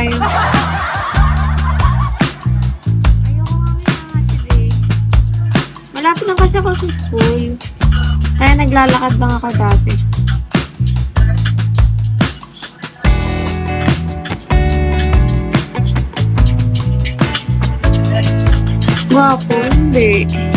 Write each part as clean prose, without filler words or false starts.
tayo. Ayoko nga kinahatid eh. Malapit lang kasi ako sa school. Kaya naglalakad lang ako dati. Gwapo, hindi. Hindi.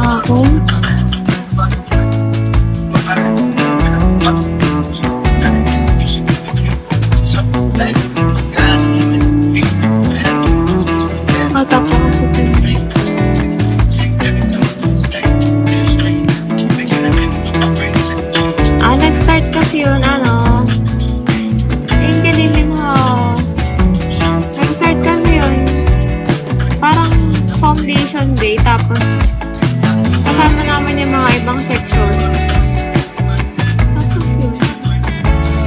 Ako. Mata ko kasi ito. Nag-start kasi yun, yung kalimin mo. Nag-start kasi yun. Parang foundation day, tapos kasama naman yung mga ibang section. Tapos yun.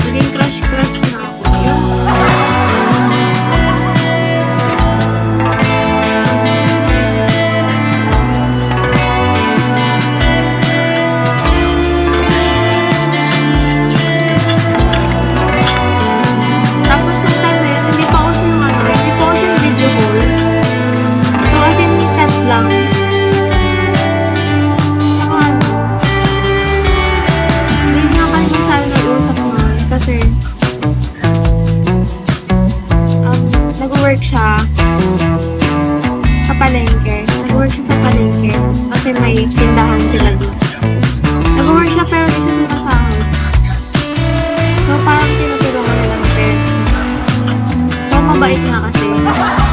Naging crush na ako. Tapos yung time na yun, hindi pa ako yung video call. So as in, chat lang. Kasi nag-work siya sa palengke. Kasi may tindahan sila doon. Nag-work siya pero di siya sumasahod. So parang tinutulungan nila ng parents niya. So mabait nga kasi.